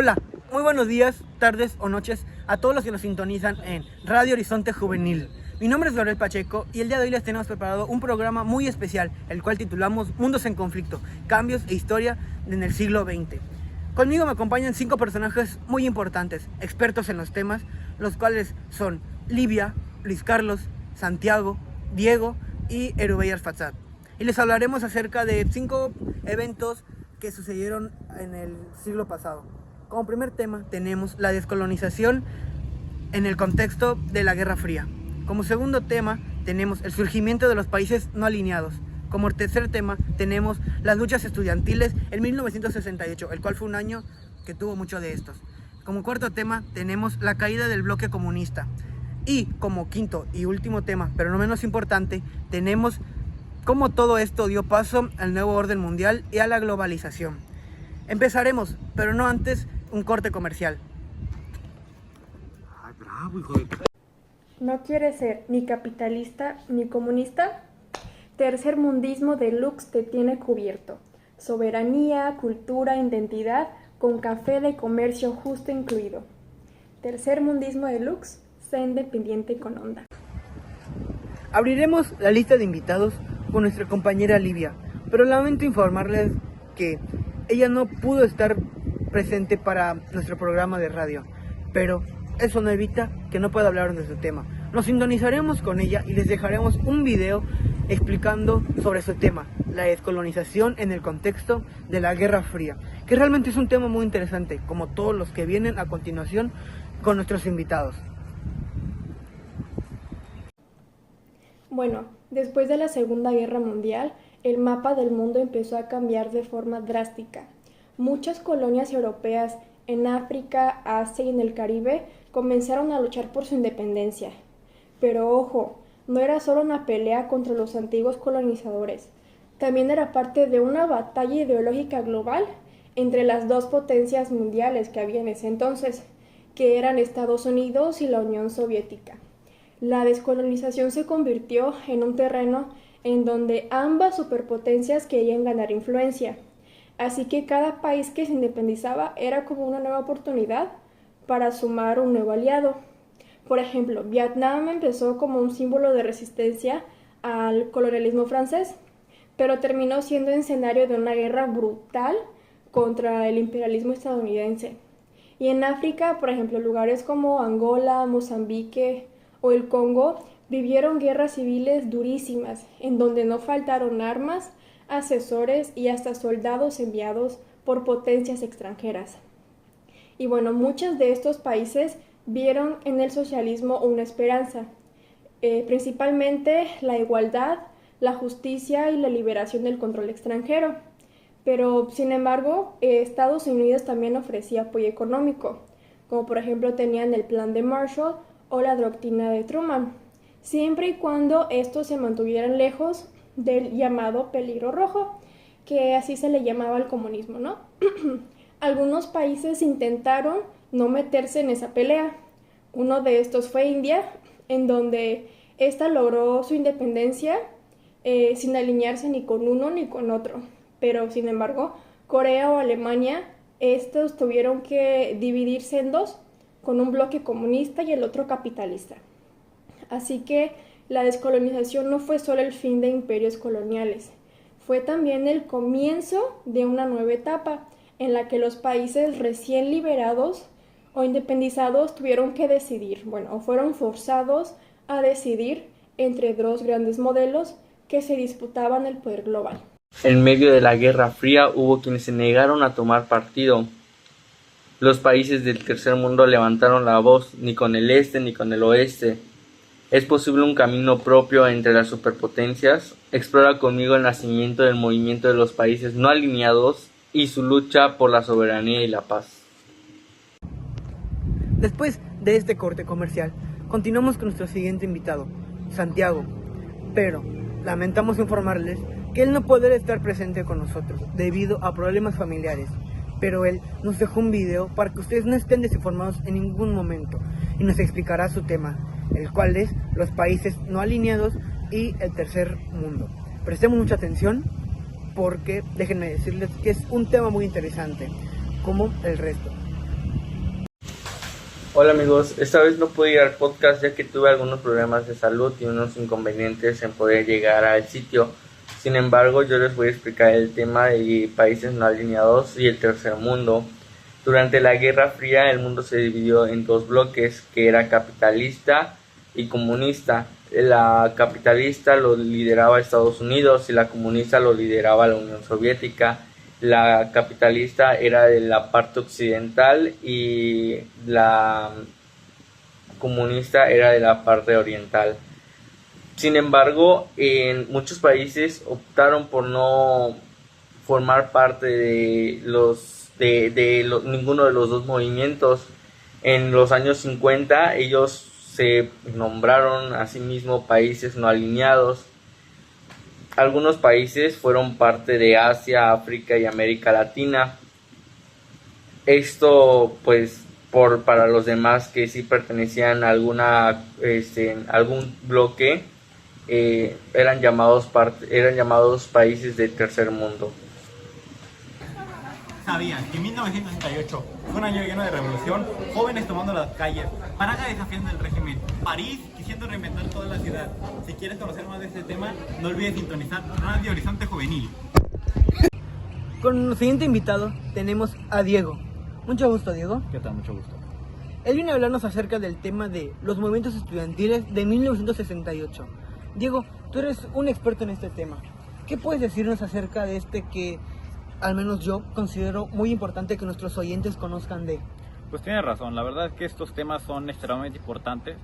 Hola, muy buenos días, tardes o noches a todos los que nos sintonizan en Radio Horizonte Juvenil. Mi nombre es Gabriel Pacheco y el día de hoy les tenemos preparado un programa muy especial, el cual titulamos Mundos en Conflicto, Cambios e Historia en el siglo XX. Conmigo me acompañan 5 personajes muy importantes, expertos en los temas, los cuales son Livia, Luis Carlos, Santiago, Diego y Erubey Arfaxad. Y les hablaremos acerca de 5 eventos que sucedieron en el siglo pasado. Como primer tema tenemos la descolonización en el contexto de la Guerra Fría. Como segundo tema tenemos el surgimiento de los países no alineados. Como tercer tema tenemos las luchas estudiantiles en 1968, el cual fue un año que tuvo mucho de estos. Como cuarto tema tenemos la caída del bloque comunista. Y como quinto y último tema, pero no menos importante, tenemos cómo todo esto dio paso al nuevo orden mundial y a la globalización. Empezaremos, pero no antes, un corte comercial. Ay, bravo, hijo de... ¿No quieres ser ni capitalista ni comunista? Tercermundismo Deluxe te tiene cubierto. Soberanía, cultura, identidad, con café de comercio justo incluido. Tercermundismo Deluxe, sé independiente con onda. Abriremos la lista de invitados con nuestra compañera Livia, pero lamento informarles que ella no pudo estar presente para nuestro programa de radio, pero eso no evita que no pueda hablar de su tema. Nos sintonizaremos con ella y les dejaremos un video explicando sobre su tema, la descolonización en el contexto de la Guerra Fría, que realmente es un tema muy interesante, como todos los que vienen a continuación con nuestros invitados. Bueno, después de la Segunda Guerra Mundial, el mapa del mundo empezó a cambiar de forma drástica. Muchas colonias europeas en África, Asia y en el Caribe comenzaron a luchar por su independencia. Pero ojo, no era solo una pelea contra los antiguos colonizadores, también era parte de una batalla ideológica global entre las dos potencias mundiales que había en ese entonces, que eran Estados Unidos y la Unión Soviética. La descolonización se convirtió en un terreno en donde ambas superpotencias querían ganar influencia. Así que cada país que se independizaba era como una nueva oportunidad para sumar un nuevo aliado. Por ejemplo, Vietnam empezó como un símbolo de resistencia al colonialismo francés, pero terminó siendo escenario de una guerra brutal contra el imperialismo estadounidense. Y en África, por ejemplo, lugares como Angola, Mozambique o el Congo vivieron guerras civiles durísimas, en donde no faltaron armas, asesores y hasta soldados enviados por potencias extranjeras. Y bueno, muchos de estos países vieron en el socialismo una esperanza, principalmente la igualdad, la justicia y la liberación del control extranjero. Pero, sin embargo, Estados Unidos también ofrecía apoyo económico, como por ejemplo tenían el Plan de Marshall o la doctrina de Truman, siempre y cuando estos se mantuvieran lejos del llamado peligro rojo, que así se le llamaba al comunismo, ¿no? Algunos países intentaron no meterse en esa pelea. Uno de estos fue India, en donde ésta logró su independencia sin alinearse ni con uno ni con otro. Pero, sin embargo, Corea o Alemania, estos tuvieron que dividirse en dos, con un bloque comunista y el otro capitalista. Así que la descolonización no fue solo el fin de imperios coloniales, fue también el comienzo de una nueva etapa en la que los países recién liberados o independizados tuvieron que decidir, o fueron forzados a decidir entre dos grandes modelos que se disputaban el poder global. En medio de la Guerra Fría hubo quienes se negaron a tomar partido. Los países del tercer mundo levantaron la voz, ni con el este ni con el oeste. ¿Es posible un camino propio entre las superpotencias? Explora conmigo el nacimiento del movimiento de los países no alineados y su lucha por la soberanía y la paz. Después de este corte comercial, continuamos con nuestro siguiente invitado, Santiago. Pero lamentamos informarles que él no podrá estar presente con nosotros debido a problemas familiares. Pero él nos dejó un video para que ustedes no estén desinformados en ningún momento y nos explicará su tema, el cual es los países no alineados y el tercer mundo. Prestemos mucha atención porque déjenme decirles que es un tema muy interesante, como el resto. Hola amigos, esta vez no pude ir al podcast ya que tuve algunos problemas de salud y unos inconvenientes en poder llegar al sitio. Sin embargo, yo les voy a explicar el tema de países no alineados y el tercer mundo. Durante la Guerra Fría el mundo se dividió en dos bloques, que era capitalista y comunista. La capitalista lo lideraba Estados Unidos y la comunista lo lideraba la Unión Soviética. La capitalista era de la parte occidental y la comunista era de la parte oriental. Sin embargo, en muchos países optaron por no formar parte de ninguno de los dos movimientos. En los años 50 ellos se nombraron a sí mismos países no alineados. Algunos países fueron parte de Asia, África y América Latina. Esto pues para los demás que sí pertenecían a algún bloque, eran llamados países del tercer mundo. ¿Sabían que 1968 fue un año lleno de revolución? Jóvenes tomando las calles, Praga desafiando el régimen, París quisiendo reinventar toda la ciudad. Si quieres conocer más de este tema, no olvides sintonizar Radio Horizonte Juvenil. Con el siguiente invitado tenemos a Diego. Mucho gusto, Diego. ¿Qué tal? Mucho gusto. Él viene a hablarnos acerca del tema de los movimientos estudiantiles de 1968. Diego, tú eres un experto en este tema. ¿Qué puedes decirnos acerca de este que, al menos yo, considero muy importante que nuestros oyentes conozcan de? Pues tienes razón, la verdad es que estos temas son extremadamente importantes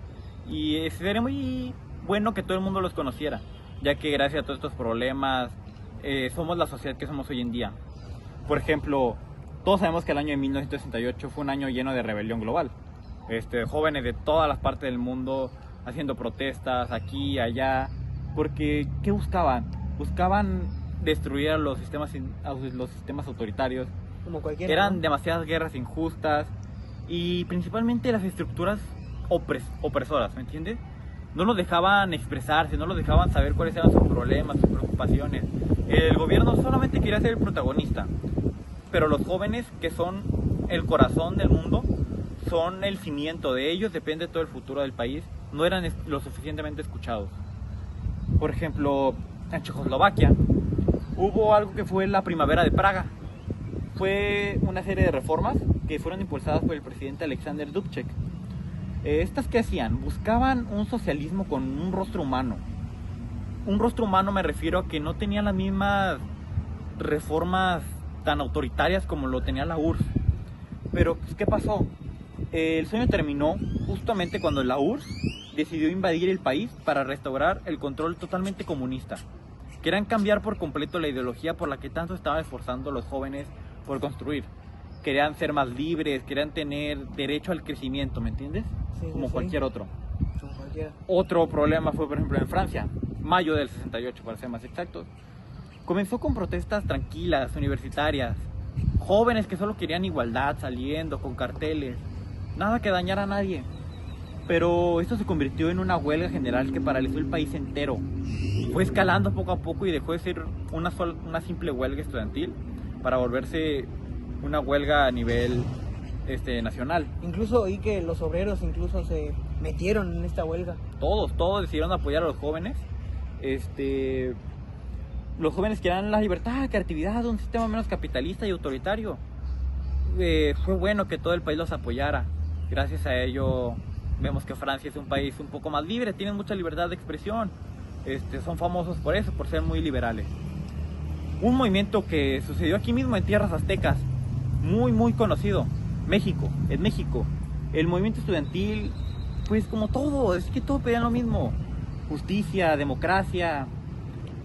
y sería muy bueno que todo el mundo los conociera, ya que gracias a todos estos problemas somos la sociedad que somos hoy en día. Por ejemplo, todos sabemos que el año de 1968 fue un año lleno de rebelión global. Jóvenes de todas las partes del mundo haciendo protestas aquí y allá, porque ¿qué buscaban? Buscaban destruir a los sistemas autoritarios. Como cualquiera, Eran ¿no? demasiadas guerras injustas y principalmente las estructuras opresoras, ¿me entiendes? No los dejaban expresarse, no los dejaban saber cuáles eran sus problemas, sus preocupaciones. El gobierno solamente quería ser el protagonista, pero los jóvenes, que son el corazón del mundo, son el cimiento, de ellos depende todo el futuro del país, no eran lo suficientemente escuchados. Por ejemplo, en Checoslovaquia hubo algo que fue la Primavera de Praga. Fue una serie de reformas que fueron impulsadas por el presidente Alexander Dubček. ¿Estas qué hacían? Buscaban un socialismo con un rostro humano. Un rostro humano me refiero a que no tenía las mismas reformas tan autoritarias como lo tenía la URSS. Pero, pues, ¿qué pasó? El sueño terminó justamente cuando la URSS decidió invadir el país para restaurar el control totalmente comunista. Querían cambiar por completo la ideología por la que tanto estaban esforzando los jóvenes por construir. Querían ser más libres, querían tener derecho al crecimiento, ¿me entiendes? Sí, Como sí. cualquier otro. Como cualquiera. Otro problema fue, por ejemplo, en Francia, mayo del 68 para ser más exactos. Comenzó con protestas tranquilas, universitarias, jóvenes que solo querían igualdad, saliendo con carteles, nada que dañara a nadie. Pero esto se convirtió en una huelga general que paralizó el país entero. Fue escalando poco a poco y dejó de ser una simple huelga estudiantil para volverse una huelga a nivel nacional. Incluso oí que los obreros incluso se metieron en esta huelga. Todos decidieron apoyar a los jóvenes. Los jóvenes querían la libertad, creatividad, un sistema menos capitalista y autoritario. Fue bueno que todo el país los apoyara. Gracias a ello vemos que Francia es un país un poco más libre, tienen mucha libertad de expresión. Son famosos por eso, por ser muy liberales. Un movimiento que sucedió aquí mismo en tierras aztecas, muy conocido, en México. El movimiento estudiantil, pues como todo, es que todos pedían lo mismo: justicia, democracia,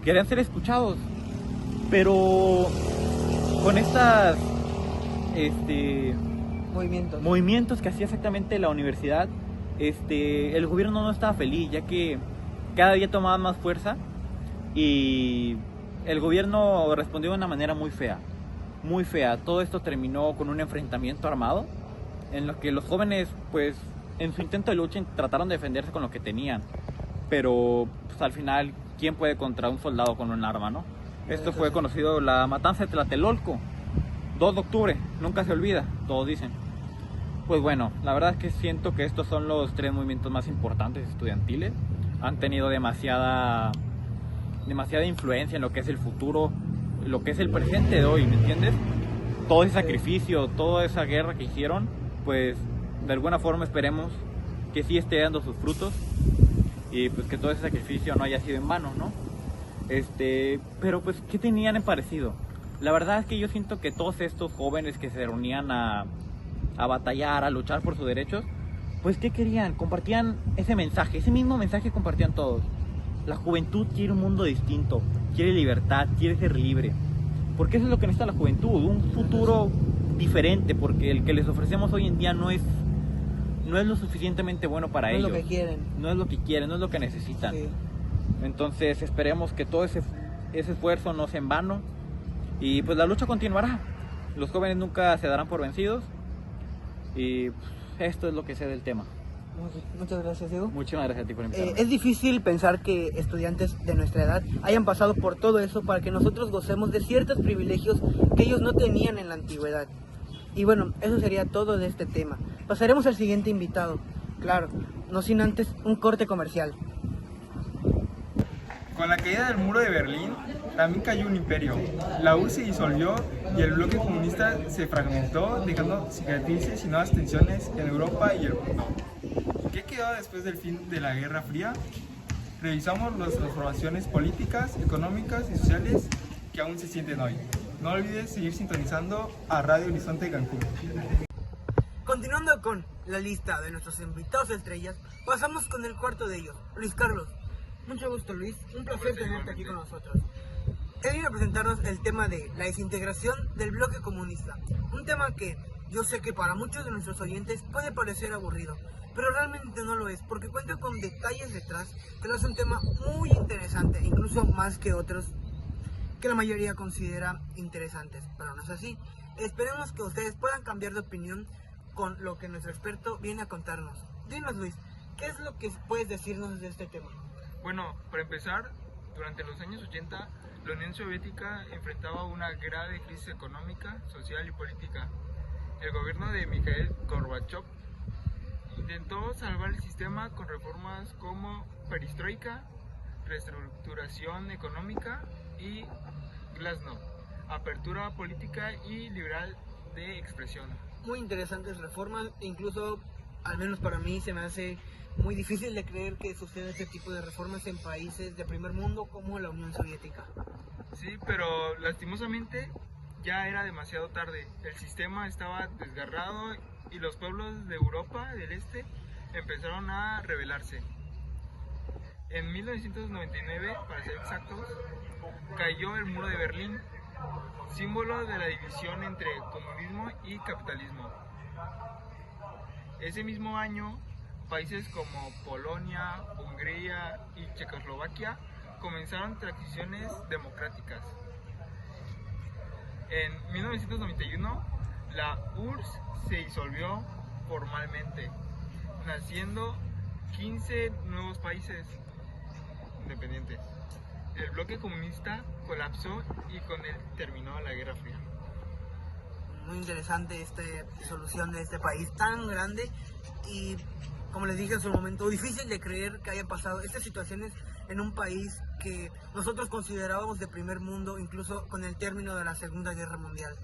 querían ser escuchados. Pero con estas movimientos que hacía exactamente la universidad, el gobierno no estaba feliz, ya que cada día tomaba más fuerza y el gobierno respondió de una manera muy fea. Todo esto terminó con un enfrentamiento armado en lo que los jóvenes, pues, en su intento de lucha trataron de defenderse con lo que tenían, pero pues, al final, ¿quién puede contra un soldado con un arma, no? Esto fue conocido la matanza de Tlatelolco, 2 de octubre, nunca se olvida, todos dicen. Pues bueno, la verdad es que siento que estos son los 3 movimientos más importantes estudiantiles. Han tenido demasiada influencia en lo que es el futuro, lo que es el presente de hoy, ¿me entiendes? Todo ese sacrificio, toda esa guerra que hicieron, pues de alguna forma esperemos que sí esté dando sus frutos y pues que todo ese sacrificio no haya sido en vano, ¿no? Pero pues, ¿qué tenían en parecido? La verdad es que yo siento que todos estos jóvenes que se reunían a batallar, a luchar por sus derechos, pues ¿qué querían? Compartían ese mensaje, ese mismo mensaje compartían todos. La juventud quiere un mundo distinto, quiere libertad, quiere ser libre. Porque eso es lo que necesita la juventud, un futuro diferente, porque el que les ofrecemos hoy en día no es lo suficientemente bueno para ellos. No es lo que quieren. No es lo que quieren, no es lo que necesitan. Sí. Entonces esperemos que todo ese esfuerzo no sea en vano y pues la lucha continuará. Los jóvenes nunca se darán por vencidos y pues, esto es lo que sé del tema. Muchas gracias, Diego. Muchísimas gracias a ti por invitarme. Es difícil pensar que estudiantes de nuestra edad hayan pasado por todo eso para que nosotros gocemos de ciertos privilegios que ellos no tenían en la antigüedad. Y bueno, eso sería todo de este tema. Pasaremos al siguiente invitado. Claro, no sin antes un corte comercial. Con la caída del muro de Berlín, también cayó un imperio. La URSS se disolvió y el bloque comunista se fragmentó, dejando cicatrices y nuevas tensiones en Europa y el mundo. ¿Qué quedó después del fin de la Guerra Fría? Revisamos las transformaciones políticas, económicas y sociales que aún se sienten hoy. No olvides seguir sintonizando a Radio Horizonte Cancún. Continuando con la lista de nuestros invitados estrellas, pasamos con el cuarto de ellos, Luis Carlos. Mucho gusto, Luis. Un placer tenerte aquí con nosotros. Él viene a presentarnos el tema de la desintegración del bloque comunista. Un tema que yo sé que para muchos de nuestros oyentes puede parecer aburrido, pero realmente no lo es, porque cuenta con detalles detrás que lo hace un tema muy interesante, incluso más que otros que la mayoría considera interesantes, pero no es así. Esperemos que ustedes puedan cambiar de opinión con lo que nuestro experto viene a contarnos. Dinos, Luis, ¿qué es lo que puedes decirnos de este tema? Bueno, para empezar, durante los años 80, la Unión Soviética enfrentaba una grave crisis económica, social y política. El gobierno de Mikhail Gorbachev intentó salvar el sistema con reformas como perestroika, reestructuración económica y glasnost, apertura política y liberal de expresión. Muy interesantes reformas, incluso, al menos para mí, se me hace muy difícil de creer que suceda este tipo de reformas en países de primer mundo como la Unión Soviética. Sí, pero lastimosamente ya era demasiado tarde. El sistema estaba desgarrado y los pueblos de Europa del Este empezaron a rebelarse. En 1999, para ser exactos, cayó el muro de Berlín, símbolo de la división entre comunismo y capitalismo. Ese mismo año, países como Polonia, Hungría y Checoslovaquia comenzaron transiciones democráticas. En 1991, la URSS se disolvió formalmente, naciendo 15 nuevos países independientes. El bloque comunista colapsó y con él terminó la Guerra Fría. Muy interesante esta disolución de este país tan grande y, como les dije en su momento, difícil de creer que haya pasado estas situaciones en un país que nosotros considerábamos de primer mundo, incluso con el término de la Segunda Guerra Mundial.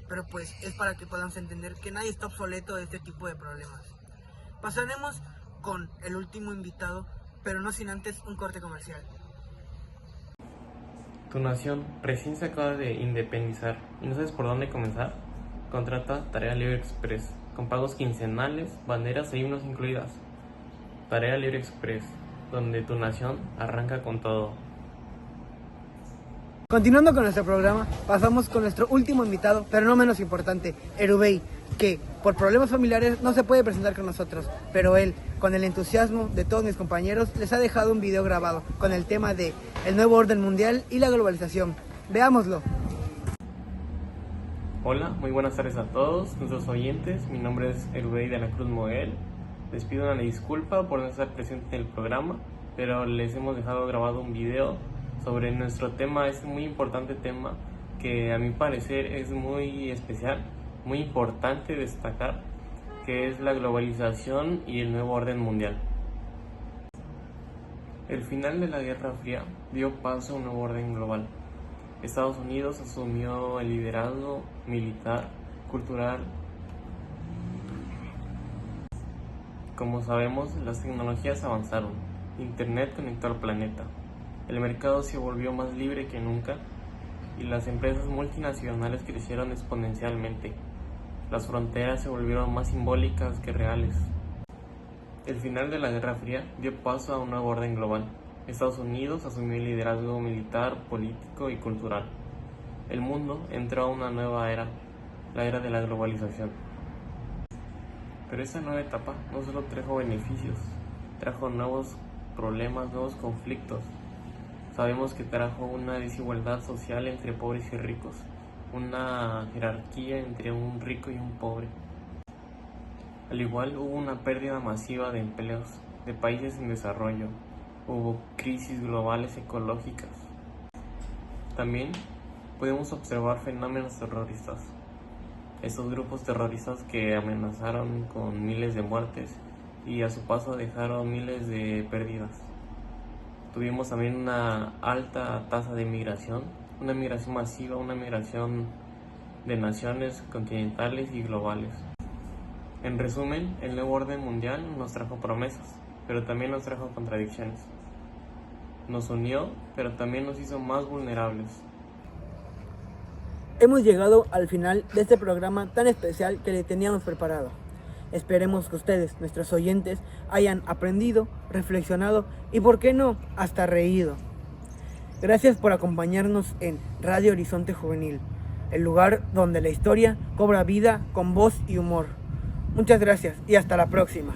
Pero pues es para que podamos entender que nadie está obsoleto de este tipo de problemas. Pasaremos con el último invitado, pero no sin antes un corte comercial. Tu nación recién se acaba de independizar y no sabes por dónde comenzar. Contrata Tarea Libre Express con pagos quincenales, banderas e himnos incluidas. Tarea Libre Express, donde tu nación arranca con todo. Continuando con nuestro programa, pasamos con nuestro último invitado, pero no menos importante, Erubey, que por problemas familiares no se puede presentar con nosotros, pero él, con el entusiasmo de todos mis compañeros, les ha dejado un video grabado con el tema de el nuevo orden mundial y la globalización. Veámoslo. Hola, muy buenas tardes a todos nuestros oyentes. Mi nombre es Erubey de la Cruz Moguel. Les pido una disculpa por no estar presente en el programa, pero les hemos dejado grabado un video sobre nuestro tema, este muy importante tema que a mi parecer es muy especial, muy importante destacar, que es la globalización y el nuevo orden mundial. El final de la Guerra Fría dio paso a un nuevo orden global. Estados Unidos asumió el liderazgo militar, cultural. Como sabemos, las tecnologías avanzaron. Internet conectó al planeta. El mercado se volvió más libre que nunca y las empresas multinacionales crecieron exponencialmente. Las fronteras se volvieron más simbólicas que reales. El final de la Guerra Fría dio paso a un nuevo orden global. Estados Unidos asumió el liderazgo militar, político y cultural. El mundo entró a una nueva era, la era de la globalización. Pero esta nueva etapa no solo trajo beneficios, trajo nuevos problemas, nuevos conflictos. Sabemos que trajo una desigualdad social entre pobres y ricos, una jerarquía entre un rico y un pobre. Al igual hubo una pérdida masiva de empleos, de países en desarrollo, hubo crisis globales ecológicas. También podemos observar fenómenos terroristas. Estos grupos terroristas que amenazaron con miles de muertes y a su paso dejaron miles de pérdidas. Tuvimos también una alta tasa de migración, una migración masiva, una migración de naciones continentales y globales. En resumen, el nuevo orden mundial nos trajo promesas, pero también nos trajo contradicciones. Nos unió, pero también nos hizo más vulnerables. Hemos llegado al final de este programa tan especial que le teníamos preparado. Esperemos que ustedes, nuestros oyentes, hayan aprendido, reflexionado y, por qué no, hasta reído. Gracias por acompañarnos en Radio Horizonte Juvenil, el lugar donde la historia cobra vida con voz y humor. Muchas gracias y hasta la próxima.